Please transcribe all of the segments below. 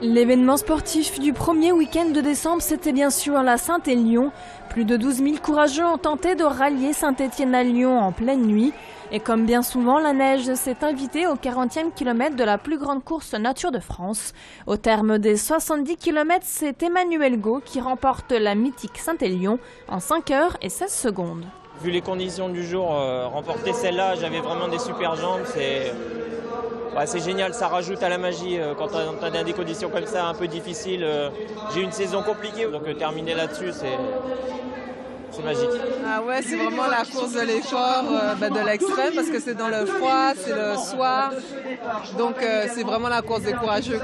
L'événement sportif du premier week-end de décembre, c'était bien sûr la Saint-Élion. Plus de 12 000 courageux ont tenté de rallier Saint-Étienne à Lyon en pleine nuit. Et comme bien souvent, la neige s'est invitée au 40e kilomètre de la plus grande course nature de France. Au terme des 70 km, c'est Emmanuel Gau qui remporte la mythique Saint-Élion en 5 heures et 16 secondes. Vu les conditions du jour, remporter celle-là, j'avais vraiment des super jambes. C'est génial, ça rajoute à la magie quand on a des conditions comme ça un peu difficiles. J'ai eu une saison compliquée, donc terminer là-dessus, c'est magique. Ah ouais, c'est vraiment la course de l'effort, de l'extrême, parce que c'est dans le froid, c'est le soir, donc c'est vraiment la course des courageux.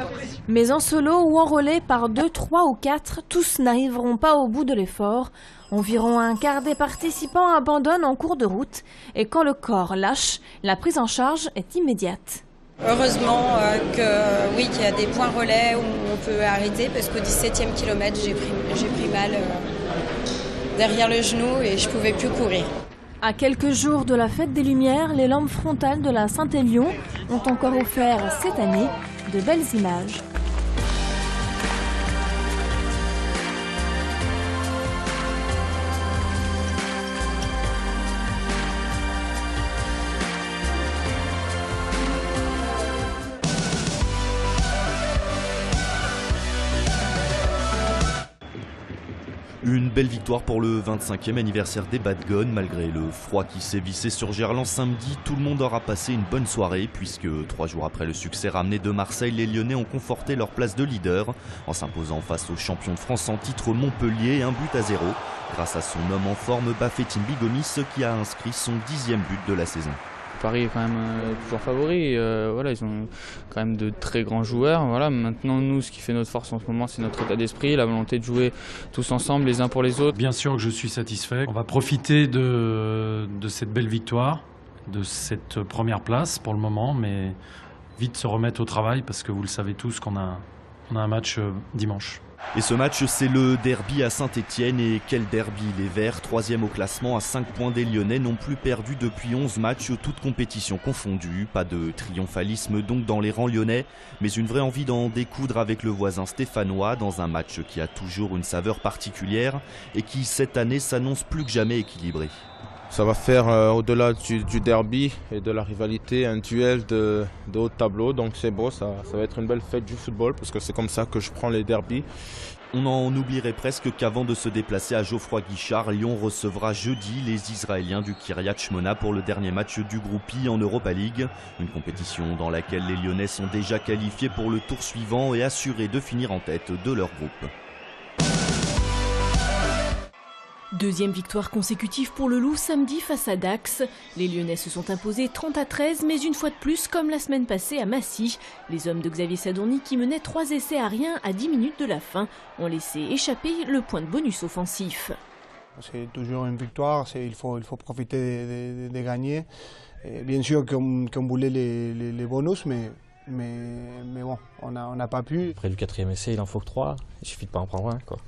Mais en solo ou en relais par 2, 3 ou 4, tous n'arriveront pas au bout de l'effort. Environ un quart des participants abandonnent en cours de route, et quand le corps lâche, la prise en charge est immédiate. Heureusement qu'il y a des points relais où on peut arrêter parce qu'au 17e kilomètre, j'ai pris mal derrière le genou et je ne pouvais plus courir. À quelques jours de la fête des Lumières, les lampes frontales de la Saint-Élion ont encore offert cette année de belles images. Une belle victoire pour le 25e anniversaire des Badgones. Malgré le froid qui sévissait sur Gerland samedi, tout le monde aura passé une bonne soirée puisque 3 jours après le succès ramené de Marseille, les Lyonnais ont conforté leur place de leader en s'imposant face aux champions de France en titre Montpellier 1-0 grâce à son homme en forme Bafétine Bigomis qui a inscrit son 10e but de la saison. Paris est quand même toujours favori. Ils ont quand même de très grands joueurs. Maintenant, nous, ce qui fait notre force en ce moment, c'est notre état d'esprit, la volonté de jouer tous ensemble, les uns pour les autres. Bien sûr que je suis satisfait. On va profiter de cette belle victoire, de cette première place pour le moment, mais vite se remettre au travail parce que vous le savez tous qu'on a un match dimanche. Et ce match, c'est le derby à Saint-Étienne. Et quel derby! Les Verts, 3e au classement à 5 points des Lyonnais, n'ont plus perdu depuis 11 matchs, toutes compétitions confondues. Pas de triomphalisme donc dans les rangs lyonnais, mais une vraie envie d'en découdre avec le voisin stéphanois dans un match qui a toujours une saveur particulière et qui, cette année, s'annonce plus que jamais équilibré. Ça va faire, au-delà du derby et de la rivalité, un duel de haut tableau. Donc c'est beau, ça va être une belle fête du football parce que c'est comme ça que je prends les derbys. On en oublierait presque qu'avant de se déplacer à Geoffroy-Guichard, Lyon recevra jeudi les Israéliens du Kiryat Shmona pour le dernier match du groupe I en Europa League. Une compétition dans laquelle les Lyonnais sont déjà qualifiés pour le tour suivant et assurés de finir en tête de leur groupe. Deuxième victoire consécutive pour le Loup samedi face à Dax. Les Lyonnais se sont imposés 30-13, mais une fois de plus, comme la semaine passée à Massy, les hommes de Xavier Sadourny qui menaient 3 essais à rien à 10 minutes de la fin ont laissé échapper le point de bonus offensif. C'est toujours une victoire, il faut profiter de gagner. Et bien sûr qu'on voulait les bonus, mais bon, on n'a pas pu. Après le 4e essai, il en faut que 3, il suffit de pas en prendre un, quoi.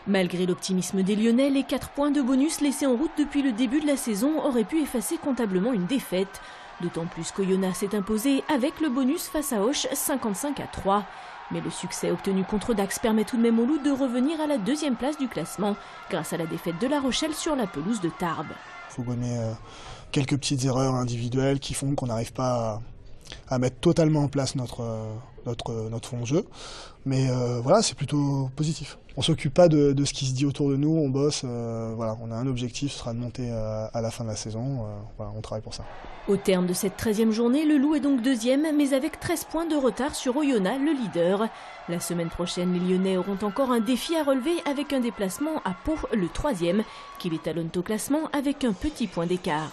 Malgré l'optimisme des Lyonnais, les 4 points de bonus laissés en route depuis le début de la saison auraient pu effacer comptablement une défaite. D'autant plus qu'Oyonnax s'est imposé avec le bonus face à Auch 55-3. Mais le succès obtenu contre Dax permet tout de même aux Loups de revenir à la 2e place du classement grâce à la défaite de La Rochelle sur la pelouse de Tarbes. Il faut gommer quelques petites erreurs individuelles qui font qu'on n'arrive pas à mettre totalement en place notre fond de jeu. Mais voilà, c'est plutôt positif. On ne s'occupe pas de ce qui se dit autour de nous, on bosse. On a un objectif, ce sera de monter à la fin de la saison. On travaille pour ça. Au terme de cette 13e journée, le Loup est donc 2e, mais avec 13 points de retard sur Oyonnax, le leader. La semaine prochaine, les Lyonnais auront encore un défi à relever avec un déplacement à Pau, le 3e, qui les talonne au classement avec un petit point d'écart.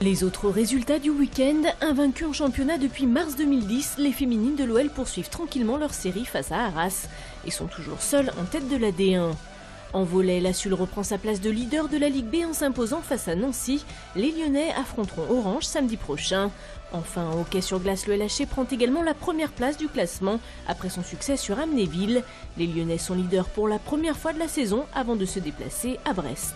Les autres résultats du week-end, invaincus en championnat depuis mars 2010, les féminines de l'OL poursuivent tranquillement leur série face à Arras et sont toujours seules en tête de la D1. En volley, la Sul reprend sa place de leader de la Ligue B en s'imposant face à Nancy. Les Lyonnais affronteront Orange samedi prochain. Enfin, en hockey sur glace, le LHC prend également la première place du classement après son succès sur Amnéville. Les Lyonnais sont leaders pour la première fois de la saison avant de se déplacer à Brest.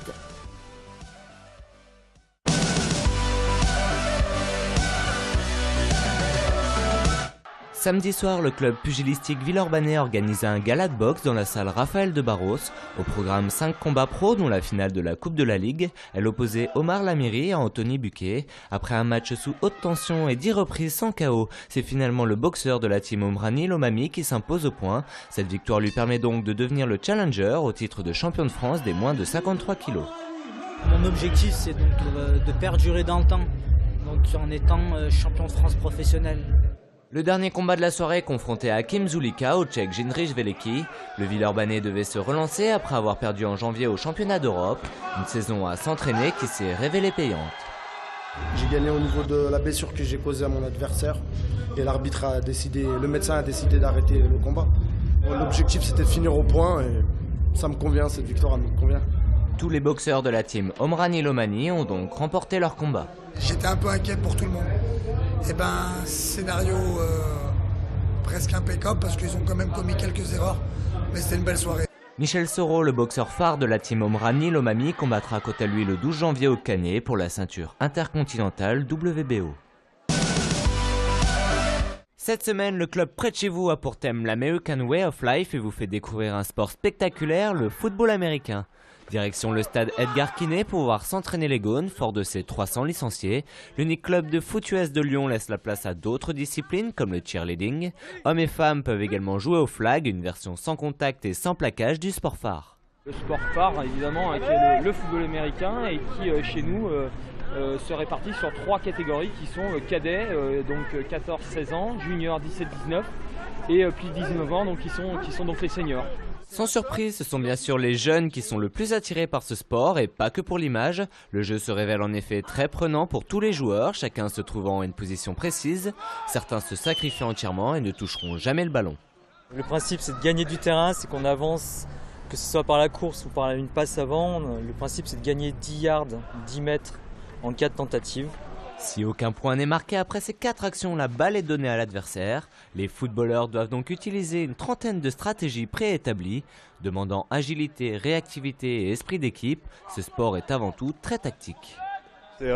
Samedi soir, le club pugilistique villeurbanais organisa un gala de boxe dans la salle Raphaël de Barros. Au programme 5 combats pro, dont la finale de la Coupe de la Ligue. Elle opposait Omar Lamiri à Anthony Buquet. Après un match sous haute tension et 10 reprises sans KO, c'est finalement le boxeur de la team Omrani Lomami qui s'impose au point. Cette victoire lui permet donc de devenir le challenger au titre de champion de France des moins de 53 kilos. Mon objectif, c'est donc de perdurer dans le temps, donc en étant champion de France professionnel. Le dernier combat de la soirée confrontait Hakim Zulika au Tchèque Jindřich Veliký. Le Villeurbanais devait se relancer après avoir perdu en janvier au championnat d'Europe. Une saison à s'entraîner qui s'est révélée payante. J'ai gagné au niveau de la blessure que j'ai causée à mon adversaire et l'arbitre a décidé, le médecin a décidé d'arrêter le combat. L'objectif c'était de finir au point et ça me convient, cette victoire me convient. Tous les boxeurs de la team Omrani Lomani ont donc remporté leur combat. J'étais un peu inquiet pour tout le monde. Et scénario presque impeccable parce qu'ils ont quand même commis quelques erreurs, mais c'était une belle soirée. Michel Soro, le boxeur phare de la team Omrani Lomami, combattra quant à lui le 12 janvier au Canet pour la ceinture intercontinentale WBO. Cette semaine, le club près de chez vous a pour thème l'American Way of Life et vous fait découvrir un sport spectaculaire, le football américain. Direction le stade Edgar Quinet pour voir s'entraîner les Gaunes, fort de ses 300 licenciés. L'unique club de foot US de Lyon laisse la place à d'autres disciplines comme le cheerleading. Hommes et femmes peuvent également jouer au flag, une version sans contact et sans plaquage du sport phare. Le sport phare, évidemment, qui est le football américain et qui, chez nous, se répartit sur 3 catégories qui sont cadets, donc 14-16 ans, juniors 17-19 et plus de 19 ans, donc qui sont donc les seniors. Sans surprise, ce sont bien sûr les jeunes qui sont le plus attirés par ce sport et pas que pour l'image. Le jeu se révèle en effet très prenant pour tous les joueurs, chacun se trouvant à une position précise. Certains se sacrifient entièrement et ne toucheront jamais le ballon. Le principe c'est de gagner du terrain, c'est qu'on avance, que ce soit par la course ou par une passe avant. Le principe c'est de gagner 10 yards, 10 mètres en 4 tentatives. Si aucun point n'est marqué après ces 4 actions, la balle est donnée à l'adversaire. Les footballeurs doivent donc utiliser une trentaine de stratégies préétablies, demandant agilité, réactivité et esprit d'équipe. Ce sport est avant tout très tactique. C'est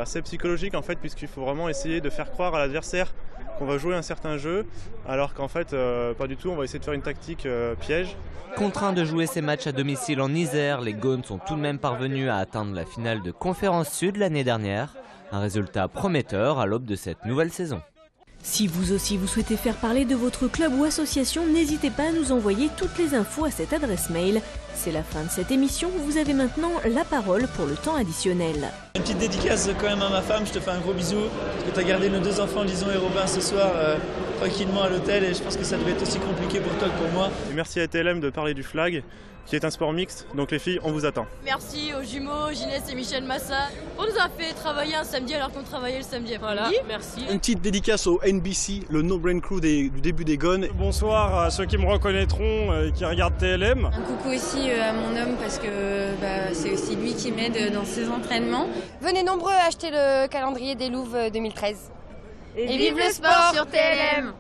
assez psychologique en fait, puisqu'il faut vraiment essayer de faire croire à l'adversaire qu'on va jouer un certain jeu, alors qu'en fait pas du tout, on va essayer de faire une tactique piège. Contraints de jouer ces matchs à domicile en Isère, les Gaunes sont tout de même parvenus à atteindre la finale de Conférence Sud l'année dernière. Un résultat prometteur à l'aube de cette nouvelle saison. Si vous aussi vous souhaitez faire parler de votre club ou association, n'hésitez pas à nous envoyer toutes les infos à cette adresse mail. C'est la fin de cette émission, vous avez maintenant la parole pour le temps additionnel. Une petite dédicace quand même à ma femme, je te fais un gros bisou, parce que tu as gardé nos 2 enfants, Lison et Robin, ce soir tranquillement à l'hôtel, et je pense que ça devait être aussi compliqué pour toi que pour moi. Et merci à TLM de parler du flag, qui est un sport mixte, donc les filles, on vous attend. Merci aux jumeaux, Ginès et Michel Massa. On nous a fait travailler un samedi alors qu'on travaillait le samedi après-midi. Voilà, merci. Une petite dédicace au NBC, le No Brain Crew du début des Gaunes. Bonsoir à ceux qui me reconnaîtront et qui regardent TLM. Un coucou aussi à mon homme parce que c'est aussi lui qui m'aide dans ses entraînements. Venez nombreux acheter le calendrier des Louves 2013. Et vive le sport sur TLM.